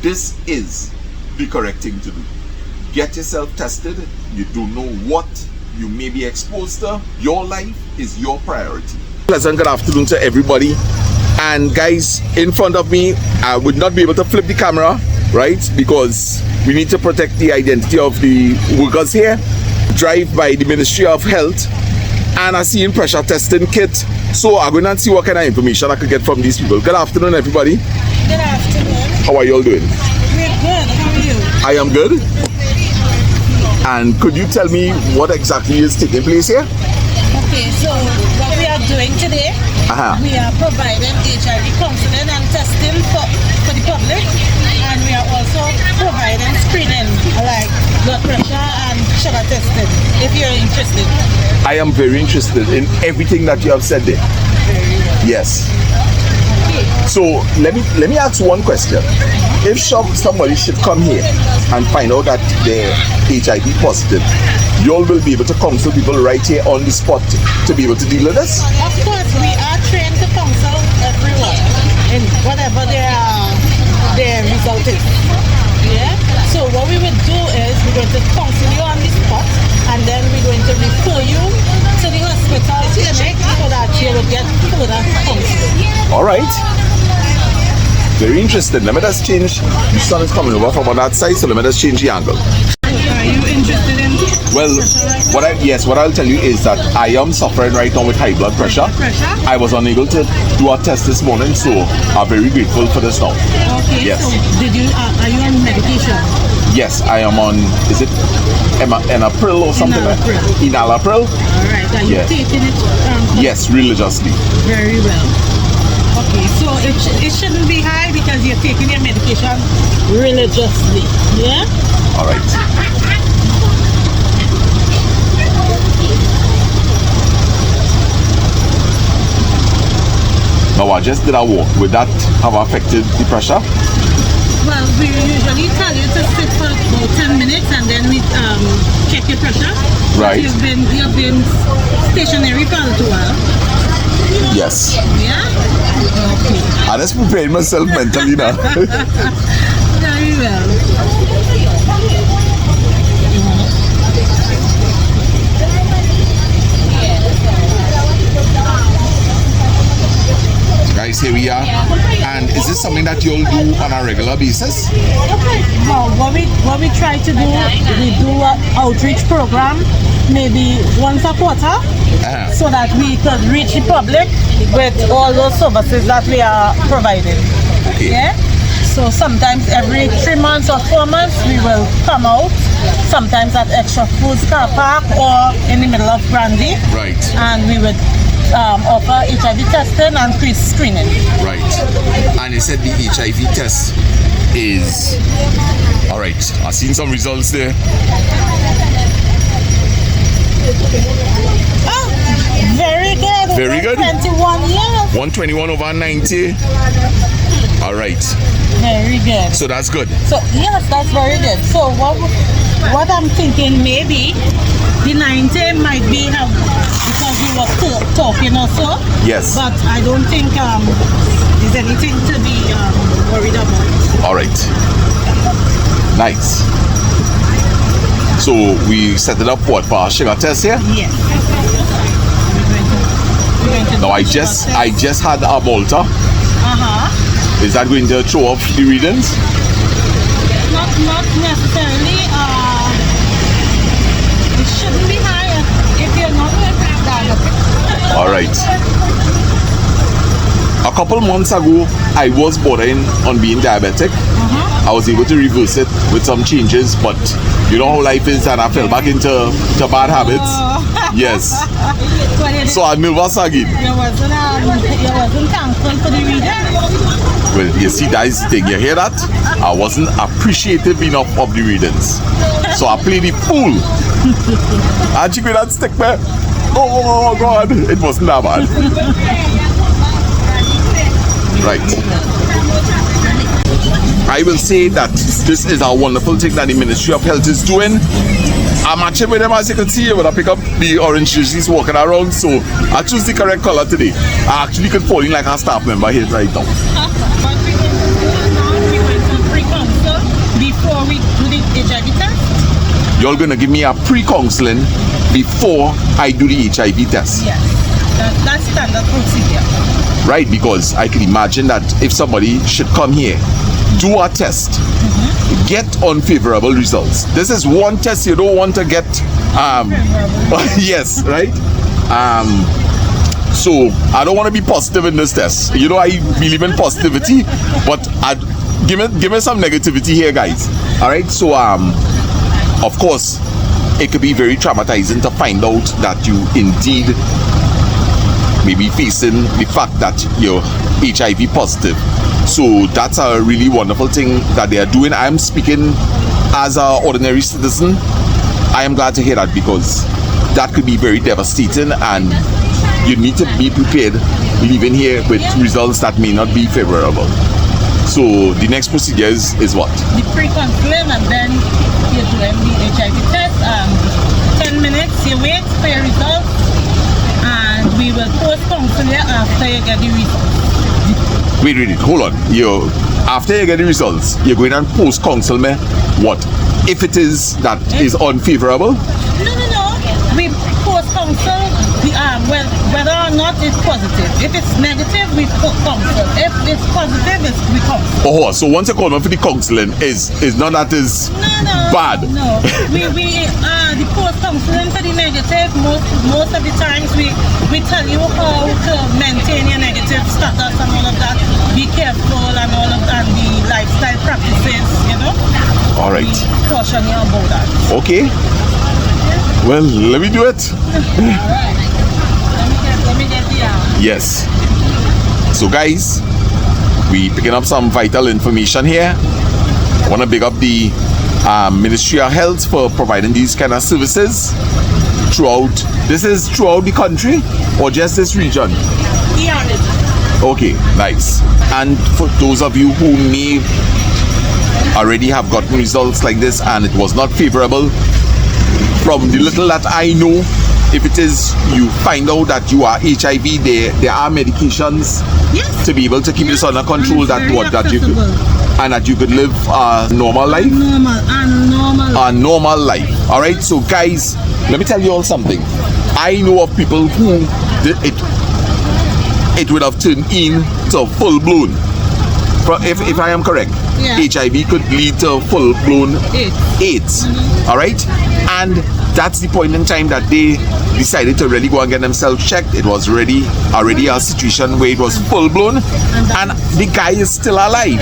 this is the correct thing to do. Get yourself tested. You don't know what you may be exposed to. Your life is your priority. Pleasant good afternoon to everybody. And guys, in front of me, I would not be able to flip the camera, right? Because we need to protect the identity of the workers here. Drive by the Ministry of Health, and I see in pressure testing kit. So I'm going to see what kind of information I could get from these people. Good afternoon, everybody. Good afternoon. How are you all doing? We're good. How are you? I am good. And could you tell me what exactly is taking place here? Okay, so what we are doing today, we are providing HIV counseling and testing for the public, and we are also providing screening like blood pressure and sugar testing, if you're interested. I am very interested in everything that you have said there. Yes. So let me ask one question. If somebody should come here and find out that they're HIV positive, you all will be able to counsel people right here on the spot to be able to deal with this? Of course, we are trained to counsel everyone in whatever their result is. Yeah. So what we will do is we're going to counsel you on the spot, and then we're going to refer you to the hospital clinic so that you will get further counseling. All right. Very interesting. Let me just change. The sun is coming over from on that side, so let me just change the angle. Are you interested in? Well, what I'll tell you is that I am suffering right now with high blood pressure. I was unable to do a test this morning, so I'm very grateful for this now. Okay. Yes. So are you on medication? Yes, I am on. Is it Enalapril or something? Enalapril. All right. Are you taking it? Yes, religiously. Very well. Okay, so it shouldn't be high because you're taking your medication religiously. Yeah. All right. Now I just did a walk. Would that have affected the pressure? Well, we usually tell you to sit for about 10 minutes and then we check your pressure. Right. You've been stationary for a little while. Yes. Yeah? Okay. I just prepared myself mentally now. Very well. Guys, here we are. And is this something that you'll do on a regular basis? Well, what we try to do, we do an outreach program maybe once a quarter, so that we could reach the public with all those services that we are providing. Okay. Yeah? So sometimes every 3 months or 4 months we will come out, sometimes at Extra Foods car park or in the middle of Brandy. Right. And we would offer HIV testing and pre-screening. Right. And you said the HIV test is... Alright, I've seen some results there. Oh, very good. Very good. 21 years. 121 over 90. Alright. Very good. So that's good. So yes, that's very good. So what I'm thinking, maybe the 90 might be because we were talking also. Yes. But I don't think there's anything to be worried about. All right. Nice. So we set it up for our sugar test here. Yes. We're going to Now I just had a Malta. Is that going to show off the readings? Not necessarily. It shouldn't be high if you're not diabetic. All right. A couple months ago, I was bordering on being diabetic. I was able to reverse it with some changes, but you know how life is, and I fell back into bad habits. Yes. So I'm nervous again. You wasn't thankful for the reading? Well, you see, that is the thing. You hear that? I wasn't appreciative enough of the readings. So I played the fool. And she could not stick me. Oh God, it wasn't that bad. Right. I will say that this is a wonderful thing that the Ministry of Health is doing. I'm matching with them, as you can see, when I pick up the orange jerseys walking around, so I choose the correct color today. I actually could fall in like a staff member here right now. But we going to free you're gonna give me a pre-counseling before I do the HIV test. Yes, that's standard procedure. Right, because I can imagine that if somebody should come here, do a test, get unfavorable results. This is one test you don't want to get. Yes, right. So I don't want to be positive in this test. You know, I believe in positivity, but give me some negativity here, guys. All right. So of course, it could be very traumatizing to find out that you indeed may be facing the fact that you're HIV positive. So that's a really wonderful thing that they are doing. I'm speaking as an ordinary citizen. I am glad to hear that, because that could be very devastating, and you need to be prepared leaving here with results that may not be favorable. So the next procedure is what? The pre-counseling, and then you're doing the HIV test. 10 minutes, you wait for your results, and we will post-counsel you after you get the results. Wait, hold on. After you get the results, you're going and post-counsel me what? If it is that is unfavorable? No. We post-counsel whether or not it's positive. If it's negative, we counsel. If it's positive, we counsel. Oh, so once you call me for the counseling, is none that is bad? No. The post-counseling for the negative, most of the times we tell you how to maintain your negative status and all of that. Be careful and all of that, the lifestyle practices, you know. All right. We caution you about that. Okay. Well, let me do it. Alright. Let me get the Yes. So guys, we picking up some vital information here. I want to big up the Ministry of Health for providing these kind of services throughout. This is throughout the country or just this region? Okay, nice. And for those of you who may already have gotten results like this and it was not favorable, from the little that I know, if it is you find out that you are HIV, there are medications to be able to keep this under control, that you could, and that you could live a normal life. A normal life. All right. So guys, let me tell you all something. I know of people who it would have turned into full blown. If I am correct, HIV could lead to full blown AIDS. All right. And that's the point in time that they decided to really go and get themselves checked. It was already a situation where it was full blown, and the guy is still alive,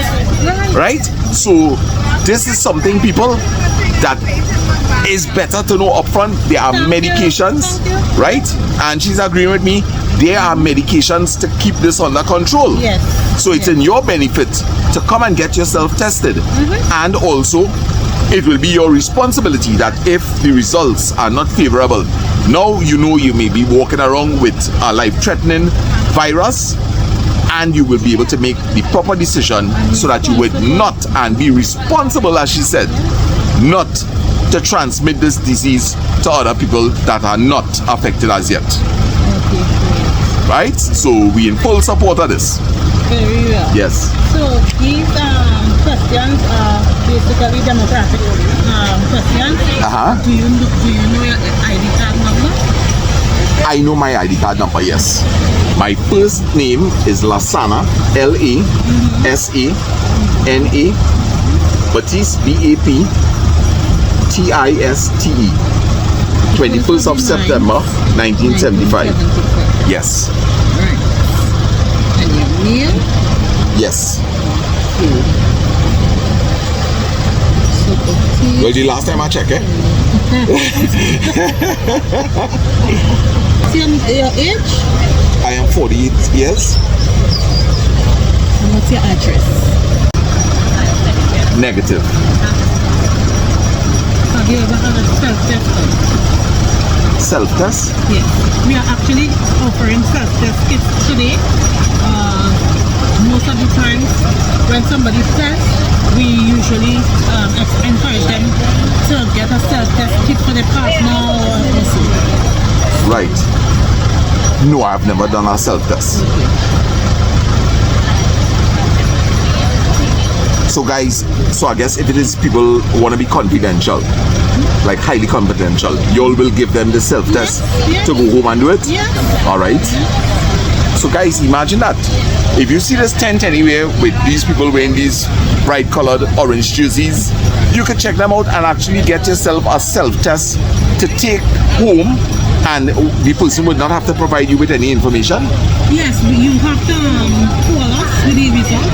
right? So this is something, people, that is better to know upfront. There are medications, right? And she's agreeing with me. There are medications to keep this under control. Yes. So it's in your benefit to come and get yourself tested, and also it will be your responsibility that if the results are not favorable, now you know you may be walking around with a life-threatening virus, and you will be able to make the proper decision so that you would not, and be responsible, as she said, not to transmit this disease to other people that are not affected as yet. Right? So we in full support of this. Very well. Yes. So these questions are basically demographic questions. Do you know your ID card number? I know my ID card number, yes. My first name is Lasana, Lasana, Baptiste, Baptiste, 21st of September 1975. Yes. Right. And your name? Yes. So well, the last time I checked, your age? I am 48 years. And what's your address? Negative. Have you ever had a self-test? Self-test? Yes. We are actually offering self-test kits today. Most of the times when somebody tests, we usually encourage them to get a self-test kit for their partner or so. Right. No, I've never done a self-test. So guys, so I guess if it is people who want to be confidential, like highly confidential. You all will give them the self-test to go home and do it? Yeah. All right. So guys, imagine that. If you see this tent anywhere with these people wearing these bright colored orange jerseys, you can check them out and actually get yourself a self-test to take home, and the person would not have to provide you with any information. Yes, you have to call us with the result,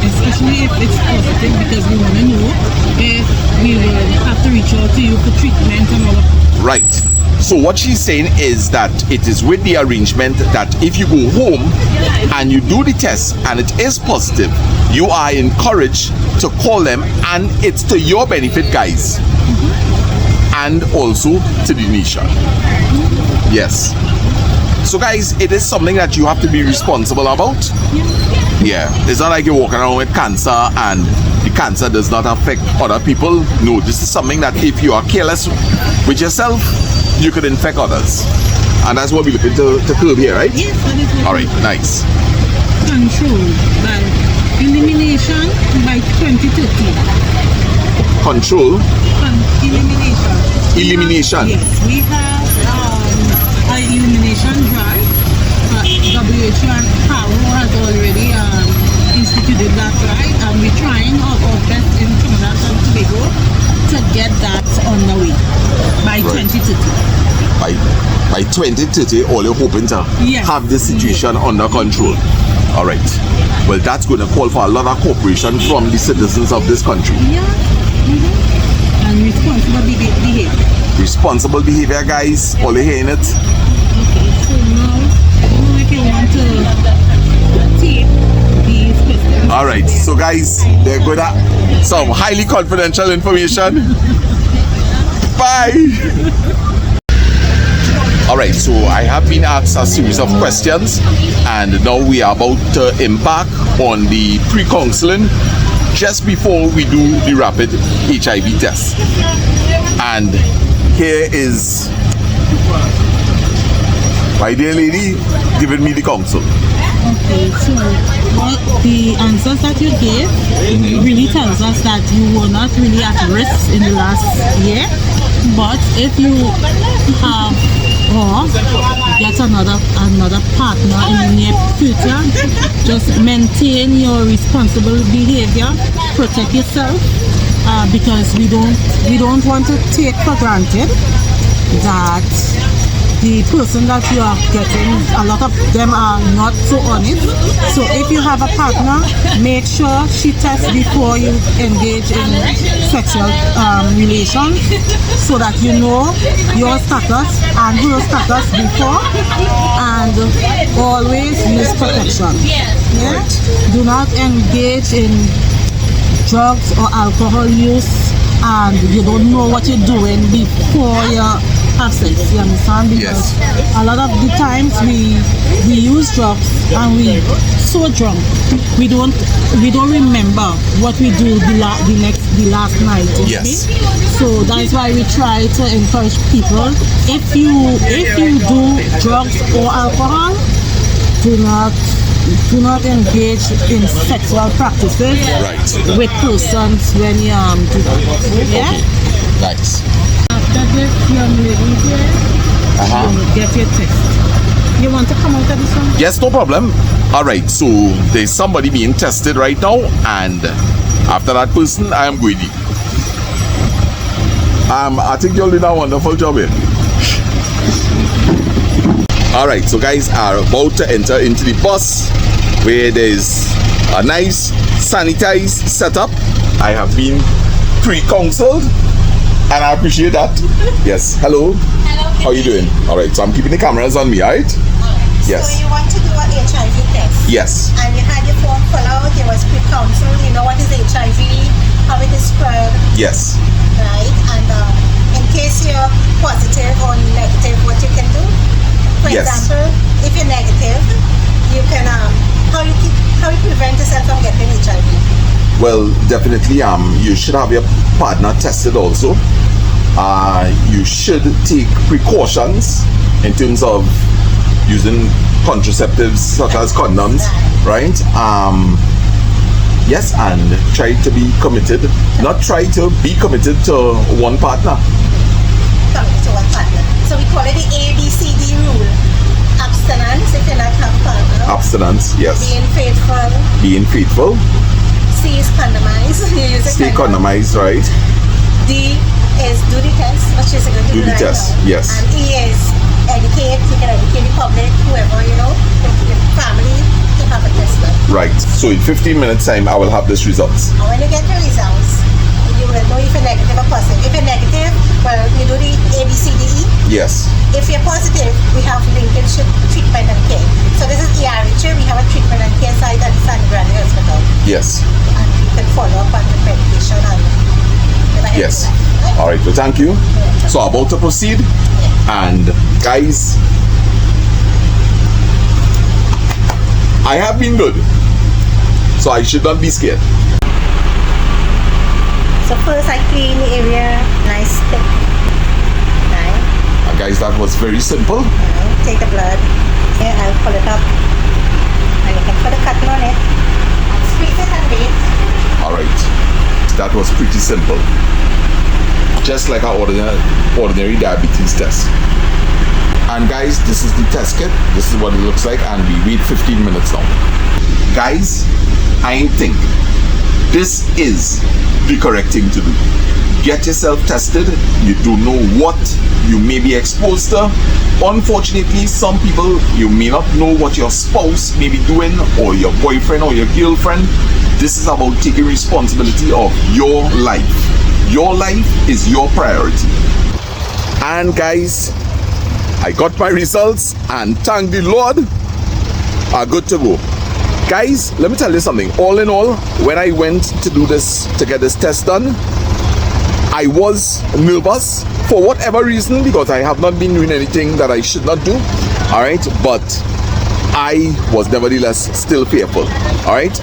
especially if it's positive, because we want to know if we will have to reach out to you for treatment and all of that. Right. So what she's saying is that it is with the arrangement that if you go home and you do the test and it is positive, you are encouraged to call them, and it's to your benefit, guys. And also to the nation. Yes. So guys, it is something that you have to be responsible about. Yeah. It's not like you're walking around with cancer and the cancer does not affect other people. No, this is something that if you are careless with yourself, you could infect others. And that's what we're looking to curb here, right? Yes, that is what. Alright, nice. Control by elimination by 2030. Control. Elimination. Elimination. Yes, we have an elimination drive. WHO and PAO has already instituted that, right? And we're trying our best in Trinidad and Tobago to get that on the way by 2030. By 2030, all you're hoping to have this situation under control. All right. Well, that's going to call for a lot of cooperation from the citizens of this country. Yeah. And responsible behavior. Responsible behavior, guys. All you hearing it? Okay, so now if you want to take these questions. All right. So, guys, they're going to some highly confidential information. Bye. Alright, so I have been asked a series of questions, and now we are about to embark on the pre-counseling just before we do the rapid HIV test. And here is my dear lady giving me the counsel. Okay, so what the answers that you gave really tells us that you were not really at risk in the last year, but if you have or get another partner in the near future, just maintain your responsible behavior, protect yourself, because we don't want to take for granted that the person that you are getting, a lot of them are not so honest. So if you have a partner, make sure she tests before you engage in sexual relations, so that you know your status and her status before, and always use protection. Yeah? Do not engage in drugs or alcohol use and you don't know what you're doing before you have sex, you understand? Because a lot of the times we use drugs and we so drunk we don't remember what we do the last night. You see? So that's why we try to encourage people, if you do drugs or alcohol, do not engage in sexual practices with persons when you do that. Yeah? Okay. Nice. After this young lady here, you get your test. You want to come out of this one? Yes, no problem. Alright, so there's somebody being tested right now, and after that person, I am greedy. I think you're doing a wonderful job here. Alright, so guys are about to enter into the bus where there's a nice sanitized setup. I have been pre-counseled and I appreciate that. Yes, hello. Hello. How you doing? Alright, so I'm keeping the cameras on me, alright? Yes. So you want to do an HIV test? Yes. And you had your form full out, you was pre-counseled, you know what is HIV, how it is spread. Yes. Right? And in case you're positive or negative, what you can do? For example, if you're negative, you can how you prevent yourself from getting HIV? Well, definitely you should have your partner tested also. You should take precautions in terms of using contraceptives such as condoms, right? Yes, and try to be committed. Not try to be committed to one partner. committed to one partner. So we call it the ABCD rule. Abstinence if you're not having a partner. Abstinence, yes. Being faithful. Being faithful. C is condomize. You use a Stay condom. condomize, right? D is do the test, which is a good Do the right test, now. yes. And E is educate. You can educate the public, whoever, your family, to have a test done. Right. So in 15 minutes time, I will have this results. And when you get the results, you will know if you're negative or positive. If you're negative, well, you do the ABCDE. Yes. If you're positive, we have linkage treatment and care. So this is ERH. We have a treatment and care side at the San Grande Hospital. Yes. And you can follow up on the medication and Yes. All right. Well, thank you. So about to proceed, and guys, I have been good, so I should not be scared. So first I clean the area, nice thick. Right. Guys, that was very simple. Take the blood. Here I'll pull it up. And you can put a cotton on it. And squeeze it and wait. All right. That was pretty simple. Just like our ordinary diabetes test. And guys, this is the test kit. This is what it looks like, and we wait 15 minutes now. Guys, I think this is the correct thing to do. Get yourself tested. You don't know what you may be exposed to. Unfortunately, some people, you may not know what your spouse may be doing, or your boyfriend or your girlfriend. This is about taking responsibility of your life. Your life is your priority. And guys, I got my results, and thank the Lord, are good to go. Guys, let me tell you something. All in all, when I went to do this, to get this test done, I was nervous for whatever reason, because I have not been doing anything that I should not do. All right, but I was nevertheless still fearful. All right.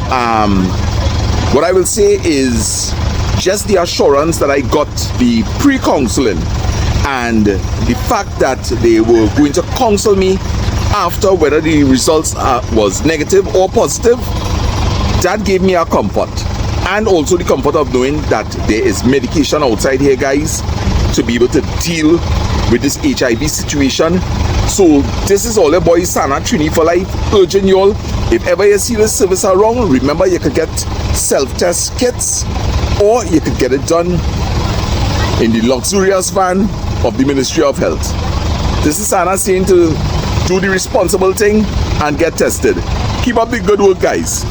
What I will say is just the assurance that I got, the pre-counseling, and the fact that they were going to counsel me after whether the results was negative or positive, that gave me a comfort. And also the comfort of knowing that there is medication outside here, guys, to be able to deal with this HIV situation. So this is all your boy Sana Trini for Life urging y'all, if ever you see this service around, remember you could get self-test kits, or you could get it done in the luxurious van of the Ministry of Health. This is Sana saying to do the responsible thing and get tested. Keep up the good work, guys.